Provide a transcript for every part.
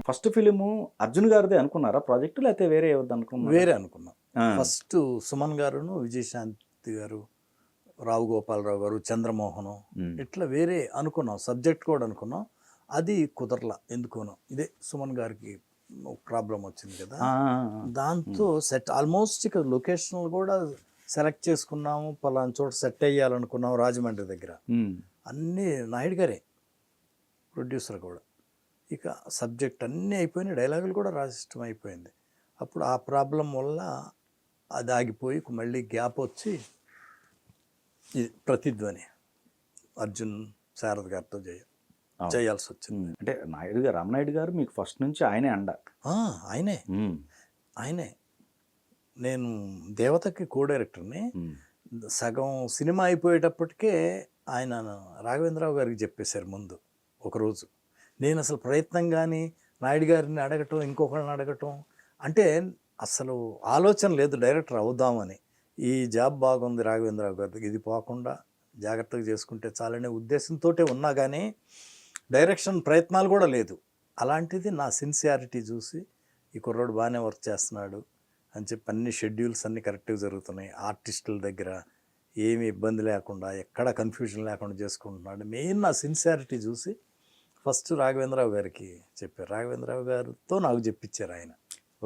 First film Arjun గారిదే అనుకున్నారా project, లేకపోతే వేరే ఎవరిది అనుకున్నారా? వేరే అనుకున్నాం. ఫస్ట్ సుమన్ గారును, విజయశాంతి గారు, రావు గోపాలరావు గారు, చంద్రమోహనం, ఇట్లా వేరే అనుకున్నాం. సబ్జెక్ట్ కూడా అనుకున్నాం. అది కుదరలా ఎందుకోనో. ఇదే సుమన్ గారికి ప్రాబ్లం వచ్చింది కదా, దాంతో సెట్ ఆల్మోస్ట్ ఇక లొకేషన్ కూడా సెలెక్ట్ చేసుకున్నాము. పలానా చోట సెట్ అయ్యాలనుకున్నాము రాజమండ్రి దగ్గర. అన్నీ నాయుడు గారే ప్రొడ్యూసర్ కూడా. ఇక సబ్జెక్ట్ అన్నీ అయిపోయినాయి, డైలాగులు కూడా రాసిష్టం అయిపోయింది. అప్పుడు ఆ ప్రాబ్లం వల్ల అది ఆగిపోయి మళ్ళీ గ్యాప్ వచ్చి ఇది ప్రతిధ్వని అర్జున్ శారద గారితో చేయాల్సి వచ్చింది. అంటే నాయుడు గారు, రామనాయుడు గారు మీకు ఫస్ట్ నుంచి ఆయనే అండ. ఆయనే. నేను దేవతకి కో డైరెక్టర్ని. సగం సినిమా అయిపోయేటప్పటికే ఆయన రాఘవేంద్రరావు గారికి చెప్పేశారు ముందు ఒకరోజు. నేను అసలు ప్రయత్నం కానీ నాయుడు గారిని అడగటం, ఇంకొకరిని అడగటం అంటే అసలు ఆలోచన లేదు డైరెక్టర్ అవుదామని. ఈ జాబ్ బాగుంది రాఘవేంద్రరావు గారికి, ఇది పోకుండా జాగ్రత్తగా చేసుకుంటే చాలనే ఉద్దేశంతో ఉన్నా కానీ డైరెక్షన్ ప్రయత్నాలు కూడా లేదు. అలాంటిది నా సిన్సియారిటీ చూసి ఈ కుర్రోడు బాగానే వర్క్ చేస్తున్నాడు అని చెప్పి అన్ని షెడ్యూల్స్ అన్నీ కరెక్ట్గా జరుగుతున్నాయి, ఆర్టిస్టుల దగ్గర ఏమీ ఇబ్బంది లేకుండా, ఎక్కడ కన్ఫ్యూజన్ లేకుండా చేసుకుంటున్నాడు. మెయిన్ నా సిన్సియారిటీ చూసి ఫస్ట్ రాఘవేంద్రరావు గారికి చెప్పారు. రాఘవేంద్రరావు గారితో నాకు చెప్పించారు ఆయన.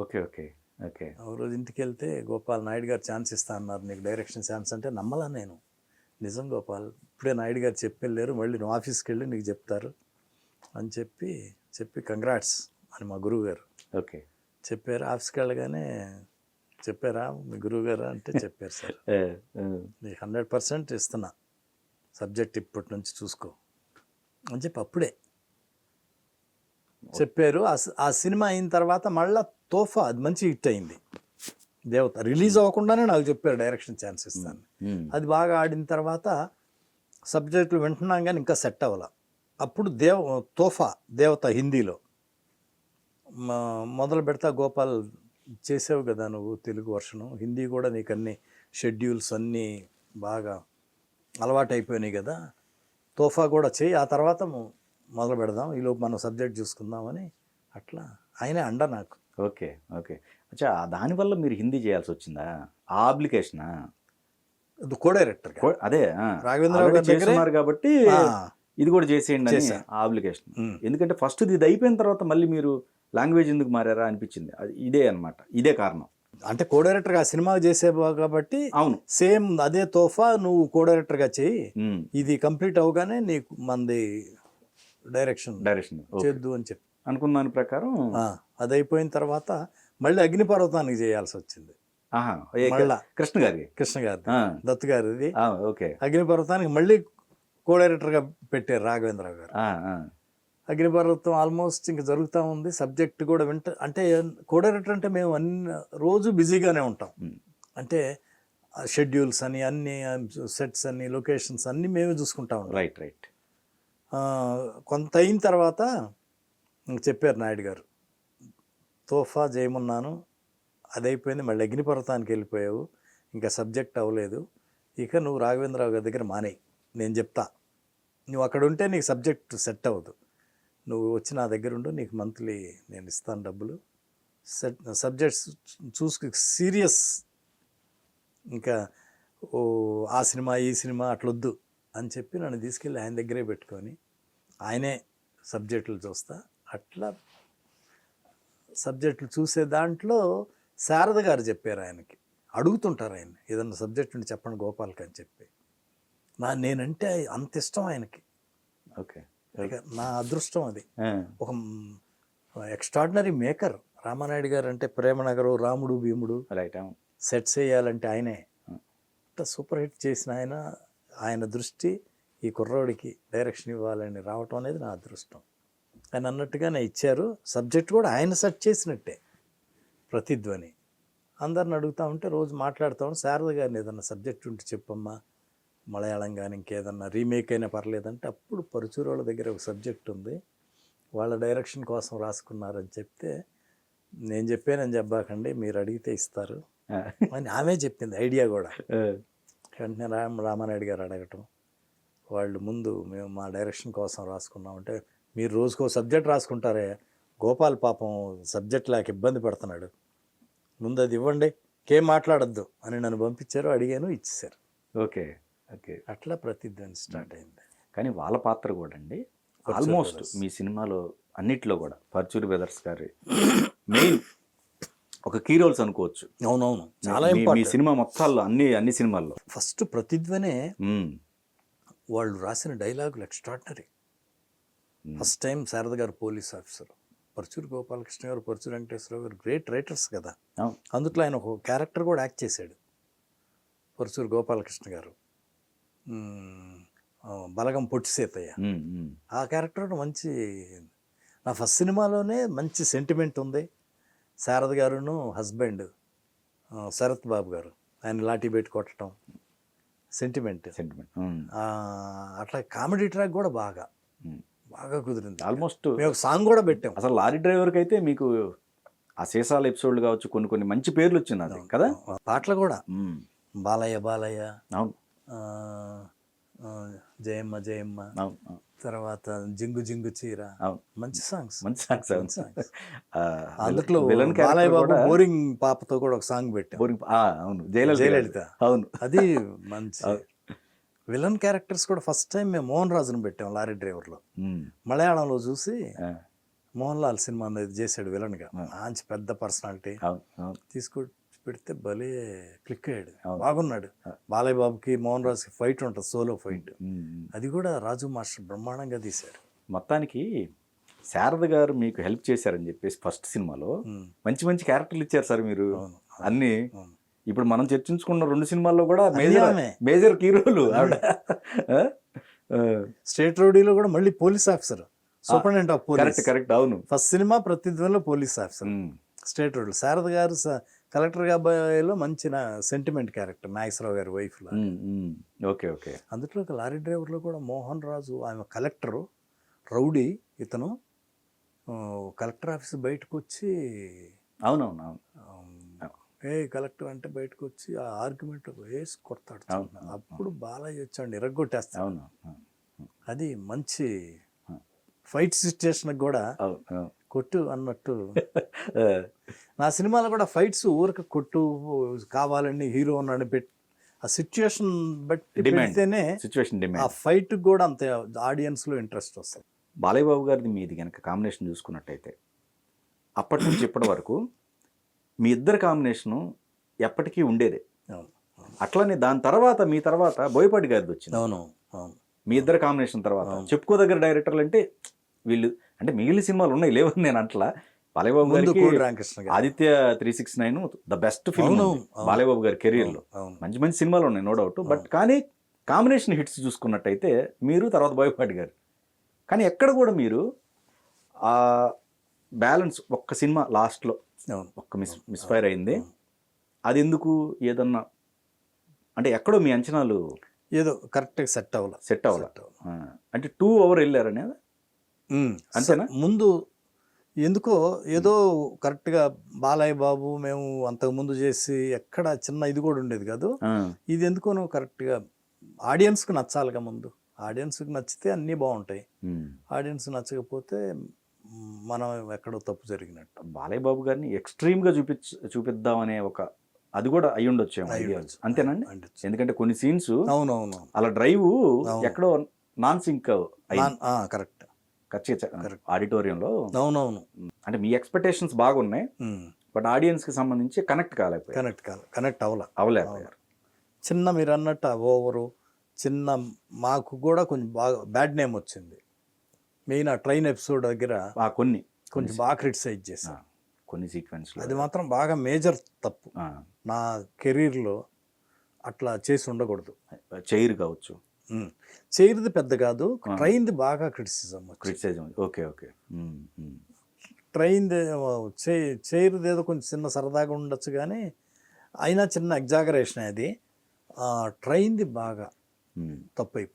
Okay okay okay. ఒక రోజు ఇంటికి వెళ్తే, గోపాల్ నాయుడు గారు ఛాన్స్ ఇస్తా అన్నారు నీకు డైరెక్షన్ ఛాన్స్ అంటే నమ్మలా నేను. నిజం గోపాల్, ఇప్పుడే నాయుడు గారు చెప్పి వెళ్ళారు, మళ్ళీ నువ్వు ఆఫీస్కి వెళ్ళి నీకు చెప్తారు అని చెప్పి కంగ్రాట్స్ అని మా గురువు గారు ఓకే చెప్పారు. ఆఫీస్కి వెళ్ళగానే చెప్పారా మీ గురువు గారు అంటే చెప్పారు, సార్ నీకు 100% ఇస్తున్నా, సబ్జెక్ట్ ఇప్పటి నుంచి చూసుకో అని చెప్పి అప్పుడే చెప్పారు. ఆ సినిమా అయిన తర్వాత మళ్ళీ తోఫా అది మంచి హిట్ అయింది. దేవత రిలీజ్ అవ్వకుండానే నాకు చెప్పారు డైరెక్షన్ ఛాన్స్ ఇస్తాను. అది బాగా ఆడిన తర్వాత సబ్జెక్టులు వింటున్నాం కానీ ఇంకా సెట్ అవ్వాల. అప్పుడు తోఫా దేవత హిందీలో మొదలు పెడతా. గోపాల్ చేసావు కదా నువ్వు తెలుగు వర్షను, హిందీ కూడా నీకు అన్ని షెడ్యూల్స్ అన్నీ బాగా అలవాటు అయిపోయినాయి కదా, తోఫా కూడా చేయి, ఆ తర్వాత మొదలు పెడదాం, ఈలోపు మనం సబ్జెక్ట్ చూసుకుందామని అట్లా ఆయనే అండ నాకు. Okay okay. అచ్చా, దానివల్ల మీరు హిందీ చేయాల్సి వచ్చిందా? ఆ అప్లికేషనా? కో డైరెక్టర్ అదే రాఘవేంద్రరావు గారు చేస్తున్నారు కాబట్టి ఇది కూడా చేసేయండి అని ఆ అప్లికేషన్. ఎందుకంటే ఫస్ట్ ఇది అయిపోయిన తర్వాత మళ్ళీ మీరు లాంగ్వేజ్ ఎందుకు మారారా అనిపించింది. ఇదే అనమాట, ఇదే కారణం. అంటే కో డైరెక్టర్గా ఆ సినిమా చేసేవా కాబట్టి అవును, సేమ్ అదే తోఫా నువ్వు కో డైరెక్టర్గా చేయి, ఇది కంప్లీట్ అవగానే నీకు మంది డైరెక్షన్ చేద్దు అని చెప్పి అనుకున్న దాని ప్రకారం అది అయిపోయిన తర్వాత మళ్ళీ అగ్నిపర్వతానికి చేయాల్సి వచ్చింది. కృష్ణ గారి దత్తు గారిది. ఓకే, అగ్నిపర్వతానికి మళ్ళీ కో డైరెక్టర్గా పెట్టారు రాఘవేంద్రరావు గారు. అగ్నిపర్వతం ఆల్మోస్ట్ ఇంకా జరుగుతూ ఉంది, సబ్జెక్ట్ కూడా అంటే కో డైరెక్టర్ అంటే మేము రోజు బిజీగానే ఉంటాం. అంటే షెడ్యూల్స్ అని, అన్ని సెట్స్ అని, లొకేషన్స్ అన్నీ మేమే చూసుకుంటా ఉంటాం. రైట్. కొంత అయిన తర్వాత చెప్పారు నాయుడు గారు, తోఫా చేయమన్నాను, అది అయిపోయింది, మళ్ళీ అగ్నిపర్వతానికి వెళ్ళిపోయావు, ఇంకా సబ్జెక్ట్ అవ్వలేదు, ఇక నువ్వు రాఘవేంద్రరావు గారి దగ్గర మానేయి, నేను చెప్తా, నువ్వు అక్కడ ఉంటే నీకు సబ్జెక్ట్ సెట్ అవ్వదు, నువ్వు వచ్చి నా దగ్గర ఉండు, నీకు మంత్లీ నేను ఇస్తాను డబ్బులు, సబ్జెక్ట్స్ చూసుకు సీరియస్, ఇంకా ఆ సినిమా ఈ సినిమా అట్లొద్దు అని చెప్పి నన్ను తీసుకెళ్ళి ఆయన దగ్గరే పెట్టుకొని ఆయనే సబ్జెక్టులు చూస్తా. అట్లా సబ్జెక్టులు చూసే దాంట్లో శారద గారు చెప్పారు ఆయనకి, అడుగుతుంటారు ఆయన ఏదన్నా సబ్జెక్ట్ ఉంటే చెప్పండి గోపాల్కి అని చెప్పి. నేనంటే అంత ఇష్టం ఆయనకి. ఓకే, నా అదృష్టం అది. ఒక ఎక్స్ట్రాడినరీ మేకర్ రామానాయుడు గారు అంటే, ప్రేమనగరు, రాముడు భీముడు సెట్స్ వేయాలంటే ఆయనే. సూపర్ హిట్ చేసిన ఆయన దృష్టి ఈ కుర్రోడికి డైరెక్షన్ ఇవ్వాలని రావటం అనేది నా అదృష్టం. ఆయన అన్నట్టుగానే ఇచ్చారు. సబ్జెక్ట్ కూడా ఆయన సెట్ చేసినట్టే, ప్రతిధ్వని. అందరిని అడుగుతూ ఉంటే రోజు మాట్లాడుతూ ఉంటే, శారద గారిని ఏదన్నా సబ్జెక్ట్ ఉంటే చెప్పమ్మా, మలయాళం కానీ ఇంకేదన్నా రీమేక్ అయినా పర్లేదంటే, అప్పుడు పరుచూరు వాళ్ళ దగ్గర ఒక సబ్జెక్ట్ ఉంది, వాళ్ళ డైరెక్షన్ కోసం రాసుకున్నారని చెప్తే, నేను చెప్పానని చెప్పాకండి, మీరు అడిగితే ఇస్తారు అని ఆమె చెప్పింది ఐడియా కూడా. వెంటనే రామానాయుడు గారు అడగటం, వాళ్ళు ముందు మేము మా డైరెక్షన్ కోసం రాసుకున్నామంటే, మీరు రోజుకో సబ్జెక్ట్ రాసుకుంటారే, గోపాల్ పాపం సబ్జెక్ట్ లేక ఇబ్బంది పడుతున్నాడు, ముందు అది ఇవ్వండి, కేం మాట్లాడద్దు అని నన్ను పంపించారు, అడిగాను, ఇచ్చేసారు. Okay okay. అట్లా ప్రతిధ్వని స్టార్ట్ అయింది. కానీ వాళ్ళ పాత్ర కూడా అండి పర్చూరి ఆల్మోస్ట్ బ్రదర్స్. మీ సినిమాలో అన్నిట్లో కూడా పర్చూరి బ్రదర్స్ గారి మెయిన్ ఒక కీ రోల్స్ అనుకోవచ్చు. అవునవును, చాలా మీ ఇంపార్టెంట్. సినిమా మొత్తాల్లో అన్ని సినిమాల్లో ఫస్ట్ ప్రతిధ్వనే మ్మ్. వాళ్ళు రాసిన డైలాగులు ఎక్స్ట్రాడినరీ. ఫస్ట్ టైం శారద గారు పోలీస్ ఆఫీసర్, పర్చూరి గోపాలకృష్ణ గారు, పర్చూరి వెంకటేశ్వరరావు గారు గ్రేట్ రైటర్స్ కదా. అవును. అందుట్లో ఆయన ఒక క్యారెక్టర్ కూడా యాక్ట్ చేశాడు, పర్చూరి గోపాలకృష్ణ గారు, బలగం పొట్టి సీతయ్య. మ్మ్, మ్మ్. ఆ క్యారెక్టర్ మంచి, నా ఫస్ట్ సినిమాలోనే మంచి సెంటిమెంట్ ఉంది. శారద గారును హస్బెండ్ శరత్ బాబు గారు, ఆయన లాఠీ పెట్టి కొట్టడం, సెంటిమెంట్. సెంటిమెంట్ అట్లా కామెడీ ట్రాక్ కూడా బాగా కుదిరింది. ఆల్మోస్ట్ మేము ఒక సాంగ్ కూడా పెట్టాం. అసలు లారీ డ్రైవర్కి అయితే మీకు ఆ సీసాల ఎపిసోడ్లు కావచ్చు, కొన్ని మంచి పేర్లు వచ్చింది అది కదా. పాటలు కూడా మ్మ్. బాలయ్య బాలయ్య, అవును జయమ్మ జయమ్మ, అవును అవును, తర్వాత జింగు జింగు చీర, అవును. మంచి సాంగ్స్. మంచి సాంగ్స్ మంచి songs. ఆ, అందులో విలన్ బాలయ్య క్యారెక్టర్ బాబు కూడా బోరింగ్ పాపతో కూడా ఒక సాంగ్ పెట్టాం. బోరింగ్. అవును, జయలలిత జయలలిత. గారు. అవును అది మంచి విలన్ క్యారెక్టర్స్ కూడా ఫస్ట్ టైం మేము మోహన్ రాజును పెట్టాం లారీ డ్రైవర్లో. మ్మ్. మలయాళంలో చూసి ఆ, మోహన్ లాల్ సినిమా అనేది చేశాడు విలన్గా, మంచి పెద్ద పర్సనాలిటీ అవును అవును. తీసుకొచ్చి పెడితే భలే క్లిక్ అయ్యాడు, అవును. బాగున్నాడు. బాలయ్య బాబుకి మోహన్ రాజుకి ఫైట్ ఉంటుంది, సోలో ఫైట్, మ్మ్, మ్మ్. అది కూడా రాజు మాస్టర్ బ్రహ్మాండంగా తీశాడు. మొత్తానికి శారద గారు మీకు హెల్ప్ చేశారని చెప్పేసి ఫస్ట్ సినిమాలో మ్మ్. మంచి క్యారెక్టర్లు ఇచ్చారు సార్ మీరు. అవును. అన్ని అవును. ఇప్పుడు మనం చర్చించుకున్న 2 సినిమాల్లో కూడా అన్నీ ఆమె. మేజర్ హీరోలు ఆవిడ. స్టేట్ రోడీలో కూడా మళ్ళీ police officer, superintendent of police. Correct correct అవును. ఫస్ట్ సినిమా ప్రతిధ్వనిలో police officer, hmm. State road. Sharada garu collector గాబాయిలో మంచి సెంటిమెంట్ క్యారెక్టర్, నాగేశ్వరరావు గారి వైఫ్ లా. Hmm, hmm. Okay okay. అందులో ఒక లారీ డ్రైవర్లో కూడా మోహన్ రాజు, ఆమె కలెక్టరు, రౌడీ ఇతను. కలెక్టర్ ఆఫీస్ బయటకు వచ్చి అవునవును అవును. ఏ కలెక్టర్ అంటే బయటకు వచ్చి ఆ ఆర్గ్యుమెంట్ వేసి కొడతాడు. అవును. అప్పుడు బాలయ్య వచ్చాడు, ఇరగొట్టేస్తాడు. అవును అవును. అది మంచి ఫైట్ సిచ్యుయేషన్ కూడా అవును అవును. కొట్టు అన్నట్టు. నా సినిమాలో కూడా ఫైట్స్ ఊరికి కొట్టు కావాలని హీరో ఉన్నాడు పెట్టి, ఆ సిచ్యుయేషన్ బట్టి Demand. పెడితేనే సిచ్యువేషన్ ఆ డిమాండ్. ఫైట్ కూడా అంత ఆడియన్స్లో ఇంట్రెస్ట్ వస్తుంది. బాలయ్య బాబు గారిది మీది కనుక కాంబినేషన్ చూసుకున్నట్టయితే అప్పటి నుంచి ఇప్పటి వరకు మీ ఇద్దరు కాంబినేషను ఎప్పటికీ ఉండేదే. అవును అట్లనే దాని తర్వాత మీ తర్వాత బోయపాటి గారిది వచ్చింది. అవును అవును. మీ ఇద్దరు కాంబినేషన్ తర్వాత చెప్పుకోదగ్గర డైరెక్టర్లు అంటే వీళ్ళు, అంటే మిగిలిన సినిమాలు ఉన్నాయి లేవని నేను అట్లా. బాలయ్య బాబు ముందు గారికి కోడి రామకృష్ణ గారు. ఆదిత్య 369 ద బెస్ట్ ఫిల్మ్ అవును, అవును. బాలయ్య బాబు గారి కెరీర్ లో. అవును. మంచి సినిమాలు ఉన్నాయి నో డౌట్. బట్ కానీ కాంబినేషన్ హిట్స్ చూసుకున్నట్టయితే మీరు తర్వాత బోయపాటి గారు. కానీ ఎక్కడ కూడా మీరు ఆ బ్యాలెన్స్ ఒక్క సినిమా లాస్ట్లో అవును. ఒక్క మిస్ఫైర్ అయింది. అది ఎందుకు? ఏదన్నా అంటే ఎక్కడో మీ అంచనాలు ఏదో కరెక్ట్గా సెట్ అవ్వాలి. సెట్ అవ్వాలి. అంటే 2 hours వెళ్ళారని అంతేనా? ముందు ఎందుకో ఏదో కరెక్ట్గా బాలయ్య బాబు మేము అంతకుముందు చేసి ఎక్కడ చిన్న ఇది కూడా ఉండేది కాదు. ఇది ఎందుకోనో కరెక్ట్గా ఆడియన్స్కి నచ్చాలిగా. ముందు ఆడియన్స్కి నచ్చితే అన్నీ బాగుంటాయి, ఆడియన్స్ నచ్చకపోతే మనం ఎక్కడో తప్పు జరిగినట్టు. బాలయ్య బాబు గారిని ఎక్స్ట్రీమ్గా చూపిద్దామనే ఒక అది కూడా అయి ఉండొచ్చు అంతేనండి. ఎందుకంటే కొన్ని సీన్స్ అవునవును అలా డ్రైవ్ ఎక్కడో నాన్ సింక్ కరెక్ట్ ఆడిటోరియంలో. అవునవును. అంటే మీ ఎక్స్పెక్టేషన్స్ బాగున్నాయి, బట్ ఆడియన్స్కి సంబంధించి కనెక్ట్ అవ్వలేకపోయారు. చిన్న మీరు అన్నట్టు ఓవరు చిన్న మాకు కూడా కొంచెం బాగా బ్యాడ్ నేమ్ వచ్చింది. మెయిన్ ఆ ట్రైన్ ఎపిసోడ్ దగ్గర కొంచెం బాగా క్రిటిసైజ్ చేశాను కొన్ని సీక్వెన్స్. అది మాత్రం బాగా మేజర్ తప్పు. నా కెరీర్లో అట్లా చేసి ఉండకూడదు. చైర్ కావచ్చు, చైర్ది పెద్ద కాదు, ట్రైన్ది బాగా క్రిటిసిజం. Okay okay. ట్రైన్ది చైర్ది ఏదో కొంచెం చిన్న సరదాగా ఉండొచ్చు కానీ అయినా చిన్న ఎగ్జాగరేషన్. అది ట్రైన్ది బాగా తప్పు అయిపోయింది.